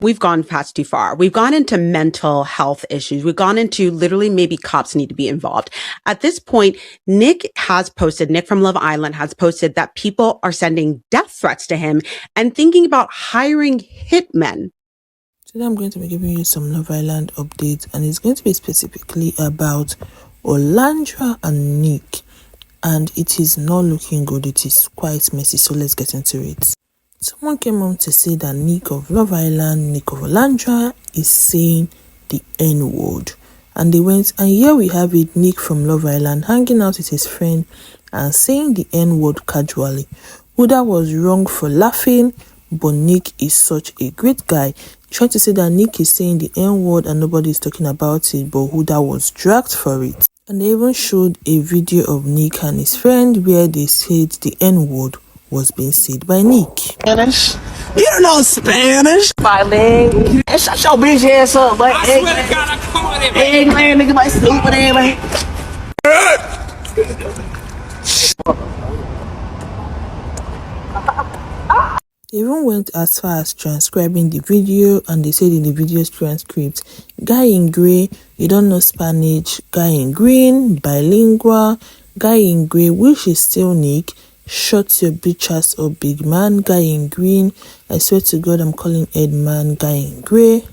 we've gone past too far. We've gone into mental health issues. We've gone into literally maybe cops need to be involved. At this point, Nic from Love Island has posted that people are sending death threats to him and thinking about hiring hitmen. Today I'm going to be giving you some Love Island updates, and it's going to be specifically about Olandria and Nic. And it is not looking good. It is quite messy, so let's get into it. Someone came on to say that Nic of Love Island, Nic of Olandria is saying the N-word. And they went, and here we have it, Nic from Love Island hanging out with his friend and saying the N-word casually. Huda was wrong for laughing, but Nic is such a great guy. Trying to say that Nic is saying the N-word and nobody is talking about it, but Huda was dragged for it. And they even showed a video of Nic and his friend where they said the N-word was being said by Nic. Spanish? You don't know Spanish? My leg. Shut your bitch ass up, but I swear to God, I come on it, man. Eggland, nigga, my stupid ass, man. They even went as far as transcribing the video, and they said in the video's transcript, guy in grey, you don't know Spanish, guy in green, bilingual, guy in grey, which is still Nic, shut your bitch ass up, big man, guy in green, I swear to God I'm calling Edman, guy in grey,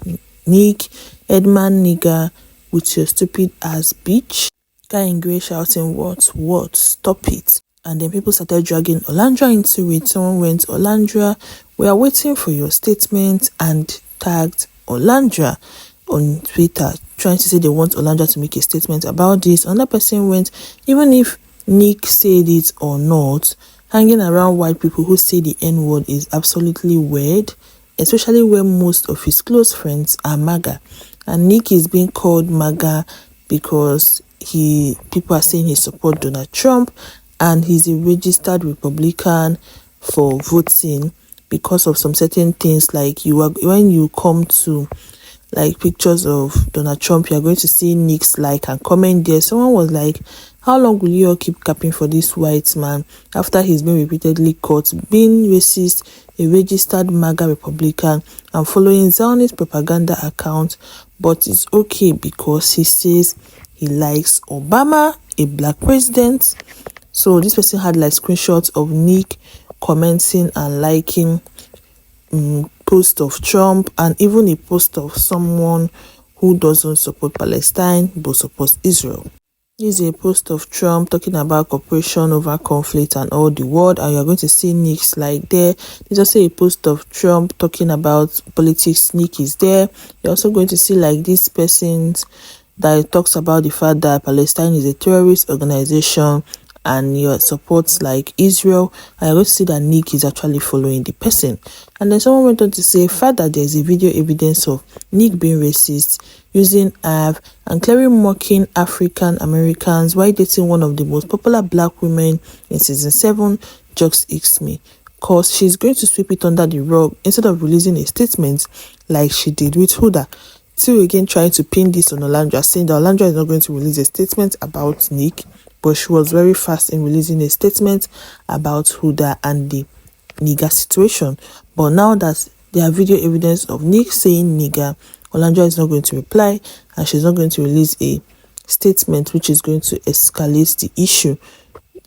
Nic, Edman nigga, with your stupid ass bitch, guy in grey shouting what, stop it. And then people started dragging Olandria into it. Someone went, Olandria, we are waiting for your statement, and tagged Olandria on Twitter, trying to say they want Olandria to make a statement about this. Another person went, even if Nic said it or not, hanging around white people who say the N-word is absolutely weird, especially when most of his close friends are MAGA. And Nic is being called MAGA because people are saying he supports Donald Trump, and he's a registered Republican for voting because of some certain things, like when you come to like pictures of Donald Trump, you are going to see Nic's like and comment there. Someone was like, how long will you all keep capping for this white man after he's been repeatedly caught being racist, a registered MAGA Republican, and following Zionist propaganda account? But it's okay because he says he likes Obama, a black president. So this person had like screenshots of Nic commenting and liking post of Trump, and even a post of someone who doesn't support Palestine but supports Israel. This is a post of Trump talking about cooperation over conflict and all the world, and you're going to see Nic's like there. There's also a post of Trump talking about politics. Nic is there. You're also going to see like this person's that talks about the fact that Palestine is a terrorist organization and your supports like Israel. I also see that Nic is actually following the person. And then someone went on to say, fact that there's a video evidence of Nic being racist, using Av, and clearly mocking African Americans while dating one of the most popular black women in season 7, just icks me. Cause she's going to sweep it under the rug instead of releasing a statement like she did with Huda. Still again trying to pin this on Olandria, saying that Olandria is not going to release a statement about Nic, but she was very fast in releasing a statement about Huda and the nigger situation. But now that there are video evidence of Nic saying nigger, Olandria is not going to reply, and she's not going to release a statement which is going to escalate the issue.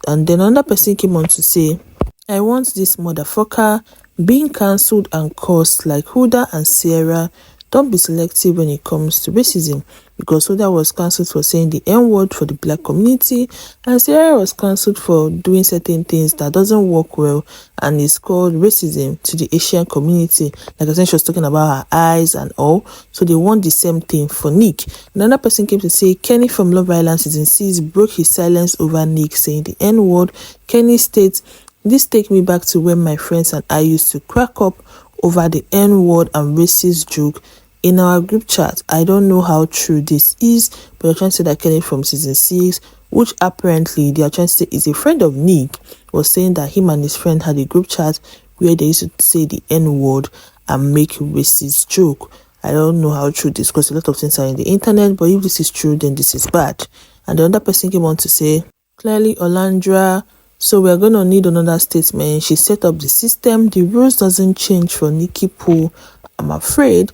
And then another person came on to say, I want this motherfucker being cancelled and cursed like Huda and Sierra. Don't be selective when it comes to racism, because Huda was cancelled for saying the N-word for the black community, and Sierra was cancelled for doing certain things that doesn't work well and is called racism to the Asian community. Like I said, she was talking about her eyes and all, so they want the same thing for Nic. Another person came to say Kenny from Love Island season 6 broke his silence over Nic saying the N-word. Kenny states, this take me back to when my friends and I used to crack up over the N-word and racist joke in our group chat. I don't know how true this is, but they're trying to say that Kenny from season 6, which apparently they are trying to say is a friend of Nic, was saying that him and his friend had a group chat where they used to say the N-word and make racist joke. I don't know how true this, because a lot of things are in the internet, but if this is true, then this is bad. And the other person came on to say, clearly Olandria, so we're going to need another statement. She set up the system. The rules doesn't change for Nikki Pool I'm afraid.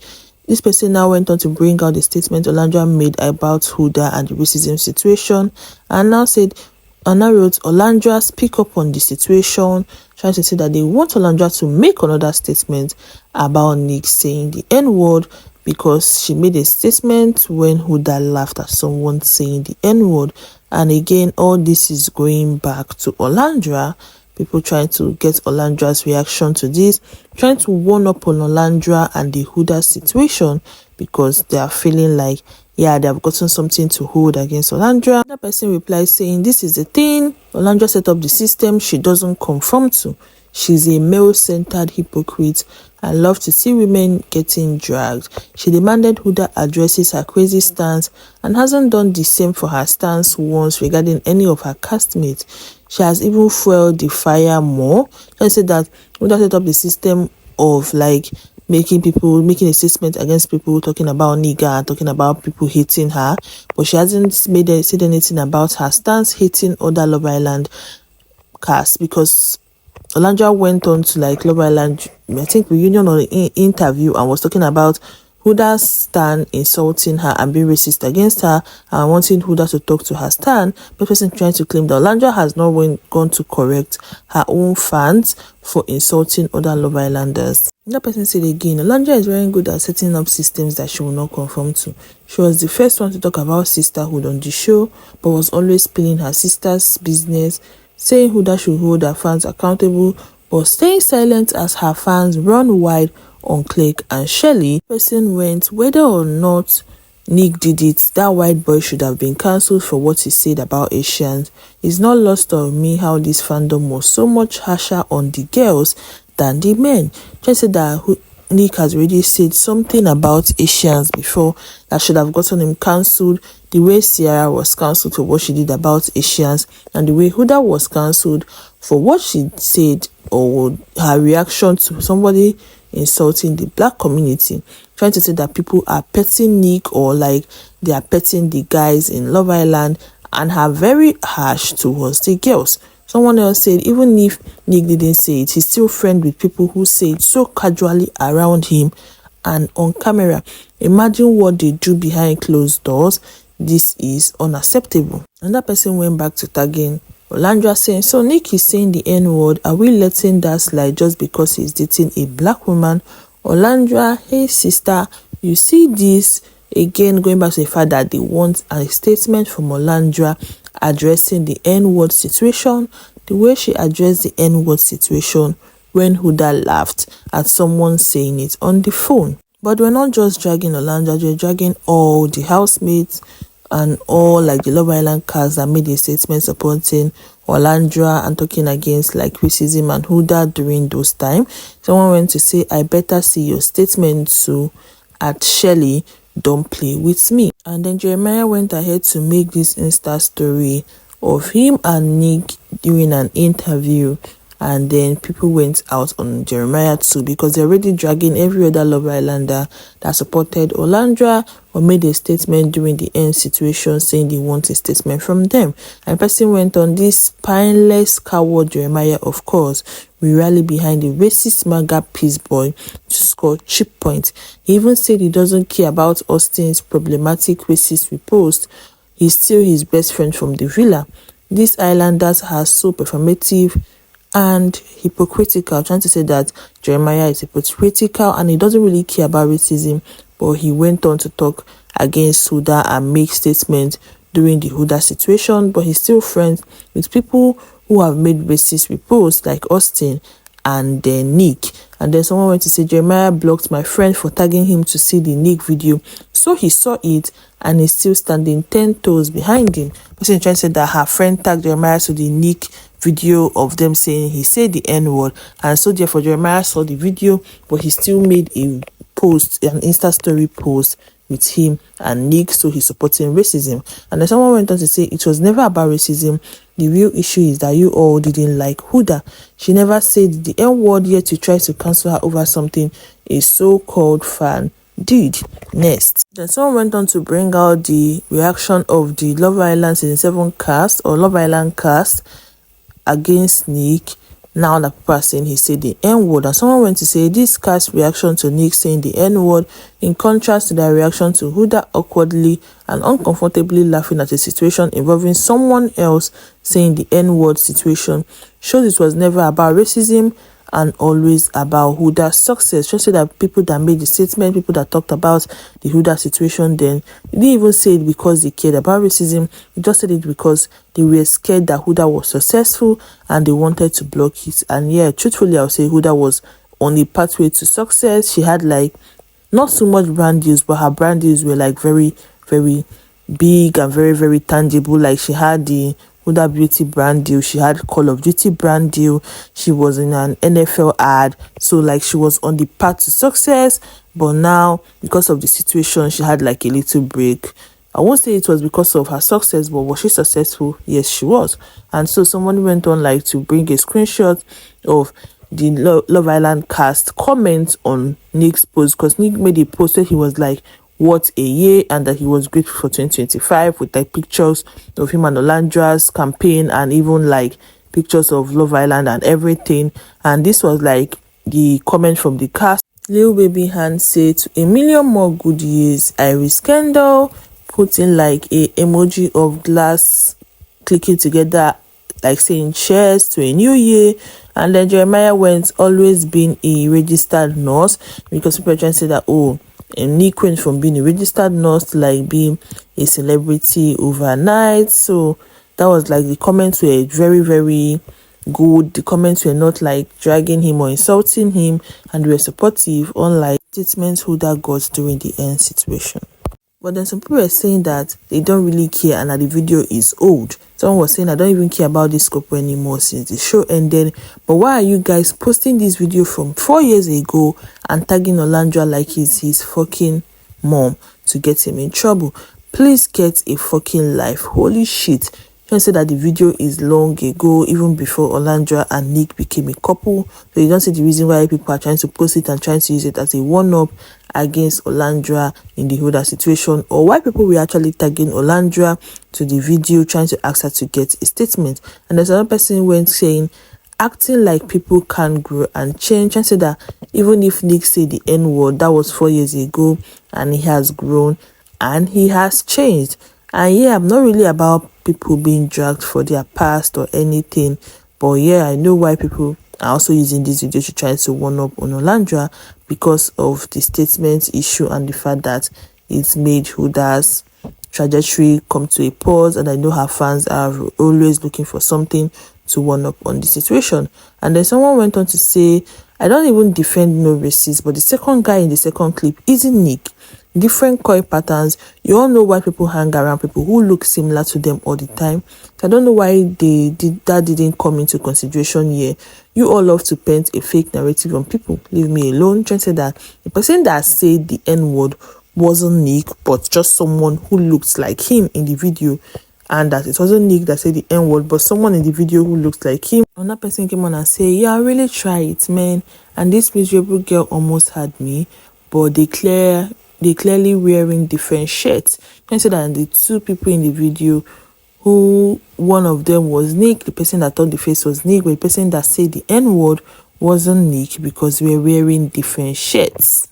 This person now went on to bring out the statement Olandria made about Huda and the racism situation, and now wrote, Olandria speak up on the situation, trying to say that they want Olandria to make another statement about Nic saying the N-word, because she made a statement when Huda laughed at someone saying the N-word. And again, all this is going back to Olandria. People trying to get Olandria's reaction to this, trying to warn up on Olandria and the Huda situation, because they are feeling like, yeah, they have gotten something to hold against Olandria. Another person replies saying, this is the thing, Olandria set up the system she doesn't conform to. She's a male-centered hypocrite and loves to see women getting dragged. She demanded Huda addresses her crazy stance and hasn't done the same for her stance once regarding any of her castmates. She has even fueled the fire more and said that Huda set up the system of like making a statement against people talking about nigger and talking about people hating her, but she hasn't said anything about her stance hating other Love Island cast, because Olandria went on to like Love Island, I think, reunion or interview, and was talking about Huda's stan insulting her and being racist against her and wanting Huda to talk to her stan. The person trying to claim that Olandria has not gone to correct her own fans for insulting other Love Islanders. Another person said again, Olandria is very good at setting up systems that she will not conform to. She was the first one to talk about sisterhood on the show, but was always spilling her sister's business, saying Huda should hold her fans accountable, but staying silent as her fans run wide on Click and Shelly. The person went, whether or not Nic did it, that white boy should have been cancelled for what he said about Asians. It's not lost on me how this fandom was so much harsher on the girls than the men. Just said that Nic has already said something about Asians before that should have gotten him cancelled, the way Sierra was cancelled for what she did about Asians, and the way Huda was cancelled for what she said or her reaction to somebody insulting the black community, trying to say that people are petting Nic or like they are petting the guys in Love Island, and are very harsh towards the girls. Someone else said even if Nic didn't say it, he's still friends with people who say it so casually around him and on camera. Imagine what they do behind closed doors. This is unacceptable. Another person went back to tagging Olandria, saying, so Nic is saying the N-word, are we letting that slide just because he's dating a black woman? Olandria, hey sister, you see this? Again, going back to the fact that they want a statement from Olandria addressing the N-word situation, the way she addressed the N-word situation when Huda laughed at someone saying it on the phone. But we're not just dragging Olandria, we're dragging all the housemates and all like the Love Island cast that made a statement supporting Olandria and talking against like racism and Huda during those times. Someone went to say, I better see your statement too at Shelly, don't play with me. And then Jeremiah went ahead to make this Insta story of him and Nic during an interview, and then people went out on Jeremiah too, because they're already dragging every other Love Islander that supported Olandria or made a statement during the end situation saying they want a statement from them. And the person went on, this spineless coward Jeremiah, of course, we rally behind the racist MAGA peace boy to score cheap points. He even said he doesn't care about Austin's problematic racist repost. He's still his best friend from the villa. These islanders are so performative and hypocritical, trying to say that Jeremiah is hypocritical and he doesn't really care about racism, but he went on to talk against Huda and make statements during the Huda situation, but he's still friends with people who have made racist reposts like Austin and then Nic. And then someone went to say, Jeremiah blocked my friend for tagging him to see the Nic video, so he saw it and is still standing 10 toes behind him. Person trying to say that her friend tagged Jeremiah to the Nic video of them saying he said the N-word, and so therefore Jeremiah saw the video, but he still made a post, an Insta story post with him and Nic, so he's supporting racism. And then someone went on to say it was never about racism. The real issue is that you all didn't like Huda. She never said the N-word, yet you try to cancel her over something a so-called fan did. Next, then someone went on to bring out the reaction of the Love Island Season 7 cast or Love Island cast against Nic Now that people are saying he said the N-word, and someone went to say this cast reaction to Nic saying the N-word in contrast to their reaction to Huda awkwardly and uncomfortably laughing at a situation involving someone else saying the N-word situation shows it was never about racism and always about Huda's success. Just say that people that made the statement, people that talked about the Huda situation, then they didn't even say it because they cared about racism. They just said it because they were scared that Huda was successful and they wanted to block it. And yeah, truthfully, I would say Huda was on the pathway to success. She had like not so much brand deals, but her brand deals were like very, very big and very, very tangible. Like she had the Huda Beauty brand deal, she had Call of Duty brand deal, she was in an NFL ad, so like she was on the path to success. But now, because of the situation, she had like a little break. I won't say it was because of her success, but was she successful? Yes, she was. And so someone went on like to bring a screenshot of the Love Island cast comments on Nic's post, because Nic made a post where he was like, what a year, and that he was grateful for 2025 with like pictures of him and Olandria's campaign and even like pictures of Love Island and everything. And this was like the comment from the cast. Lil Baby Han said, to a million more good years, Iris Kendall, put in like a emoji of glass clicking together, like saying cheers to a new year. And then Jeremiah went, always been a registered nurse, because people are trying to say that, oh, and Nic went from being a registered nurse to like being a celebrity overnight. So that was like, the comments were very, very good. The comments were not like dragging him or insulting him, and were supportive, unlike statements Huda got during the end situation. But then some people were saying that they don't really care and that the video is old. Someone was saying, I don't even care about this couple anymore since the show ended. But why are you guys posting this video from 4 years ago and tagging Olandria like he's his fucking mom to get him in trouble? Please get a fucking life. Holy shit. You can say that the video is long ago, even before Olandria and Nic became a couple. So you don't see the reason why people are trying to post it and trying to use it as a one-up against Olandria in the Huda situation, or why people were actually tagging Olandria to the video trying to ask her to get a statement. And there's another person went saying, acting like people can grow and change, and said that even if Nic said the N-word, that was 4 years ago, and he has grown and he has changed. And yeah, I'm not really about people being dragged for their past or anything, but yeah, I know why people are also using this video to try to one up on Olandria, because of the statement issue and the fact that it's made Huda's trajectory come to a pause. And I know her fans are always looking for something to one up on the situation. And then someone went on to say, I don't even defend no racists, but the second guy in the second clip isn't Nic. Different coin patterns. You all know why people hang around people who look similar to them all the time. So I don't know why that didn't come into consideration here. You all love to paint a fake narrative on people. Leave me alone. Trying to say that the person that said the N-word wasn't Nic, but just someone who looks like him in the video, and that it wasn't Nic that said the N-word, but someone in the video who looks like him. Another person came on and said, yeah, I really try it, man, and this miserable girl almost had me, but they clearly wearing different shirts. You can say that the two people in the video, who one of them was Nic, the person that thought the face was Nic, but the person that said the N-word wasn't Nic, because we were wearing different shirts.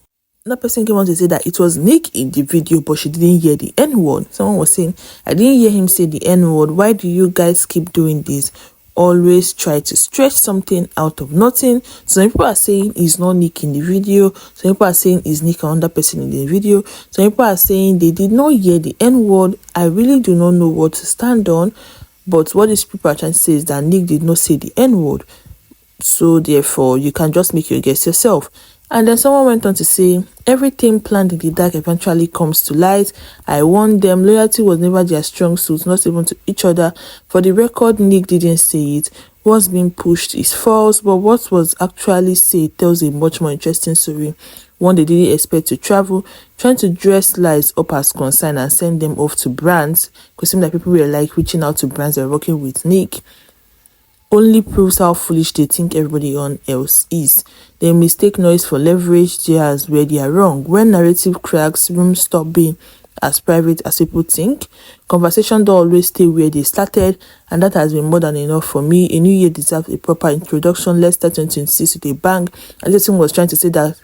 Another person came on to say that it was Nic in the video, but she didn't hear the N-word. Someone was saying, I didn't hear him say the N-word. Why do you guys keep doing this? Always try to stretch something out of nothing. Some people are saying it's not Nic in the video. Some people are saying it's Nic and another person in the video. Some people are saying they did not hear the N-word. I really do not know what to stand on. But what these people are trying to say is that Nic did not say the N-word. So therefore, you can just make your guess yourself. And then someone went on to say, everything planned in the dark eventually comes to light. I warned them, loyalty was never their strong suit, not even to each other. For the record, Nic didn't say it. What's being pushed is false, but what was actually said tells a much more interesting story. One they didn't expect to travel, trying to dress lies up as concern and send them off to brands, because it seemed like people were like reaching out to brands that were working with Nic. Only proves how foolish they think everybody else is. They mistake noise for leverage, just where they are wrong. When narrative cracks, rooms stop being as private as people think. Conversation don't always stay where they started, and that has been more than enough for me. A new year deserves a proper introduction. Let's start 2026 with a bang. And this thing was trying to say that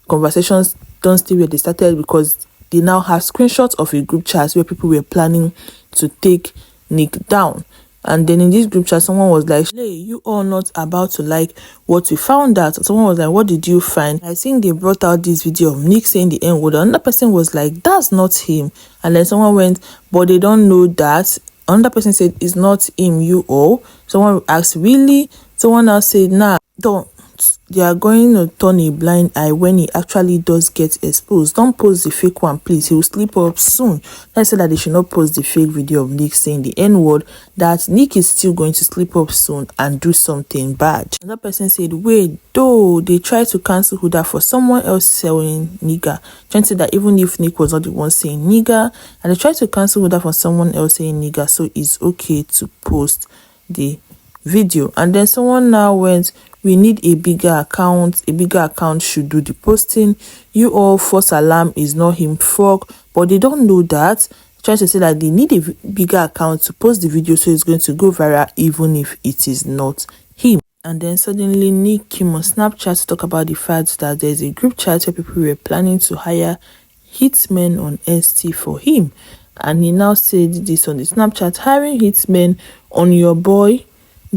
conversations don't stay where they started because they now have screenshots of a group chat where people were planning to take Nic down. And then in this group chat, someone was like, hey, you all not about to like what we found out. Someone was like, what did you find? I think they brought out this video of Nic saying the N-word. Another person was like, that's not him. And then someone went, but they don't know that. Another person said, it's not him, you all. Someone asked, really? Someone else said, nah, don't. They are going to turn a blind eye when he actually does get exposed. Don't post the fake one, please. He will slip up soon. I said that they should not post the fake video of Nic saying the N-word, that Nic is still going to slip up soon and do something bad. Another person said, wait, though, they tried to cancel huda for someone else saying nigger. Trying to say that even if Nic was not the one saying nigger, and they tried to cancel huda for someone else saying nigger, so it's okay to post the video. And then someone now went, we need a bigger account. A bigger account should do the posting. You all, false alarm is not him frog, but they don't know that. Trying to say that they need a bigger account to post the video, so it's going to go viral even if it is not him. And then suddenly Nic came on Snapchat to talk about the fact that there's a group chat where people were planning to hire hitmen on ST for him. And he now said this on the Snapchat, hiring hitmen on your boy,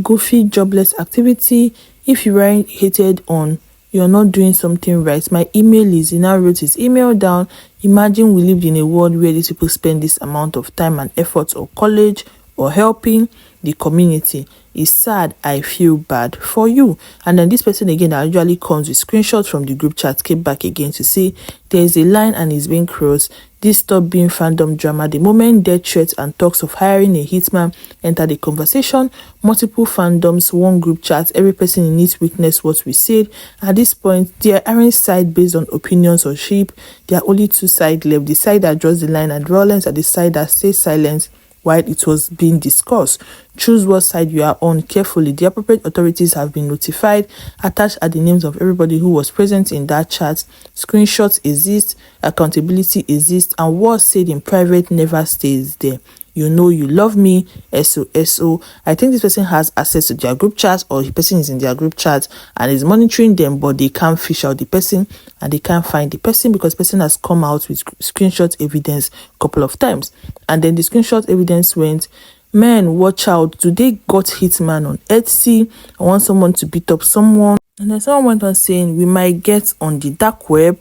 goofy jobless activity. If you weren't hated on, you're not doing something right. My email is, he now wrote his email down. Imagine we lived in a world where these people spend this amount of time and effort or college or helping the community. It's sad. I feel bad for you. And then this person again that usually comes with screenshots from the group chat came back again to say there is a line and it's being crossed. This stop being fandom drama. The moment death threats and talks of hiring a hitman enter the conversation, multiple fandoms, one group chat, every person in it witness what we said. At this point, there aren't sides based on opinions or sheep. There are only two sides left. The side that draws the line at violence and the side that stays silent while it was being discussed. Choose what side you are on carefully. The appropriate authorities have been notified. Attached are the names of everybody who was present in that chat. Screenshots exist, accountability exists, and what's said in private never stays there. You know you love me, SOSO. I think this person has access to their group chat, or the person is in their group chat and is monitoring them, but they can't fish out the person and they can't find the person because the person has come out with screenshot evidence a couple of times. And then the screenshot evidence went, man, watch out. Today got hitman on Etsy. I want someone to beat up someone. And then someone went on saying, we might get on the dark web.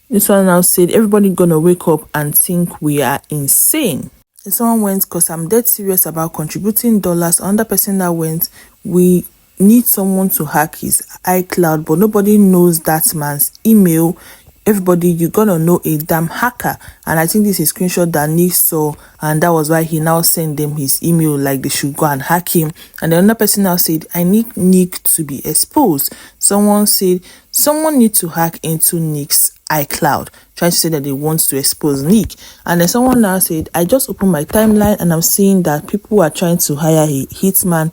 This one now said, everybody gonna wake up and think we are insane. And someone went, because I'm dead serious about contributing dollars. Another person that went, we need someone to hack his iCloud, but nobody knows that man's email. Everybody, you're gonna know a damn hacker. And I think this is a screenshot that Nic saw, and that was why he now sent them his email, like they should go and hack him. And the other person now said, I need Nic to be exposed. Someone said, someone need to hack into Nic's iCloud, trying to say that they want to expose Nic. And then someone now said, I just opened my timeline and I'm seeing that people are trying to hire a hitman,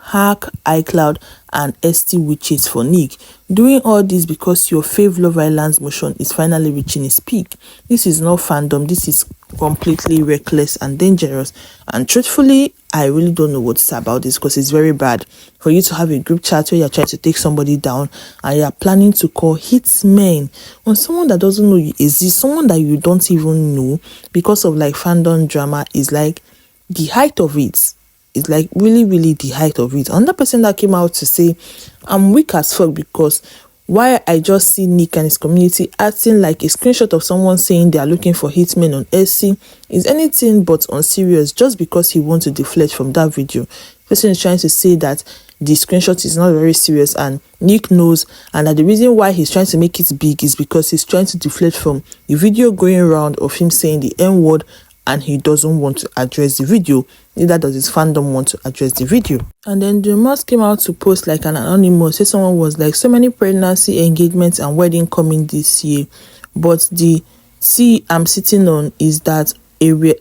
hack iCloud and ST witches for Nic. Doing all this because your fave Love Island's motion is finally reaching its peak. This is not fandom. This is completely reckless and dangerous. And truthfully, I really don't know what to say about this, because it's very bad for you to have a group chat where you're trying to take somebody down and you're planning to call hitmen on someone that doesn't know you exist, someone that you don't even know, because of like fandom drama is like the height of it. It's like really, really the height of it. Another person that came out to say, I'm weak as fuck because why I just see Nic and his community acting like a screenshot of someone saying they are looking for hitmen on SC is anything but unserious just because he wants to deflect from that video. The person is trying to say that the screenshot is not very serious and Nic knows, and that the reason why he's trying to make it big is because he's trying to deflect from the video going around of him saying the N-word, and he doesn't want to address the video. Neither does his fandom want to address the video. And then the Musk came out to post like an anonymous. Say someone was like, so many pregnancy, engagements and wedding coming this year, but the C I'm sitting on is that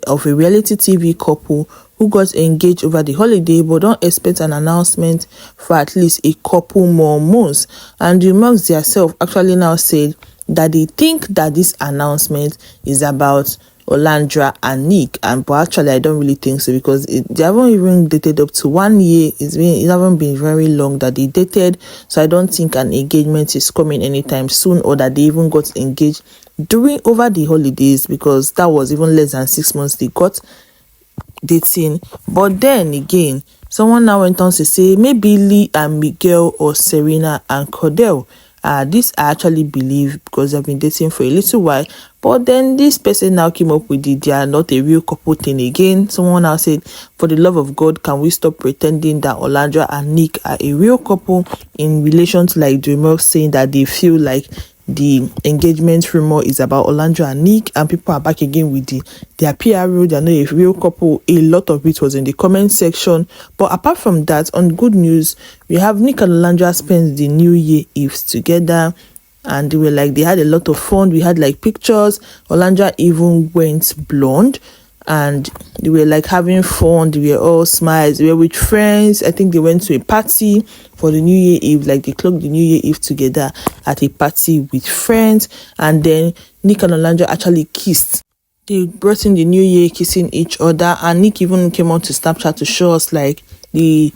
of a reality TV couple who got engaged over the holiday but don't expect an announcement for at least a couple more months. And the Musk themselves actually now said that they think that this announcement is about Olandria and Nic, but actually I don't really think so, because they haven't even dated up to 1 year. It hasn't been very long that they dated, so I don't think an engagement is coming anytime soon, or that they even got engaged over the holidays, because that was even less than 6 months they got dating. But then again, someone now went on to say maybe Lee and Miguel, or Serena and Cordell. This I actually believe, because they've been dating for a little while. But then this person now came up with they are not a real couple thing again. Someone now said, for the love of God, can we stop pretending that Olandria and Nic are a real couple, in relation to like the remarks saying that they feel like the engagement rumor is about Olandria and Nic, and people are back again with their PR rule. They're not a real couple. A lot of it was in the comment section. But apart from that, on good news, we have Nic and Olandria spent the New Year Eve together, and they had a lot of fun. We had like pictures. Olandria even went blonde, and they were like having fun. They were all smiles. They were with friends. I think they went to a party for the New Year Eve. Like they clocked the New Year Eve together at a party with friends. And then Nic and Olandria actually kissed. They brought in the New Year kissing each other. And Nic even came on to Snapchat to show us like the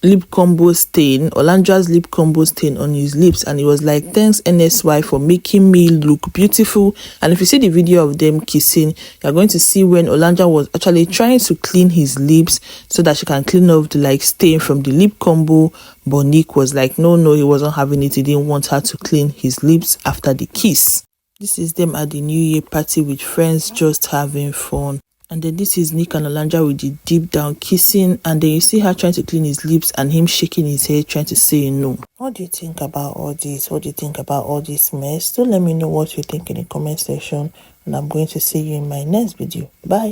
lip combo stain, Olandria's lip combo stain on his lips, and he was like, thanks NSY for making me look beautiful. And if you see the video of them kissing, you're going to see when Olandria was actually trying to clean his lips so that she can clean off the like stain from the lip combo, but Nic was like, no, he wasn't having it. He didn't want her to clean his lips after the kiss. This is them at the New Year party with friends, just having fun. And then this is Nic and Olandria with the deep down kissing, and then you see her trying to clean his lips and him shaking his head trying to say no. What do you think about all this? What do you think about all this mess? Do let me know what you think in the comment section, and I'm going to see you in my next video. Bye.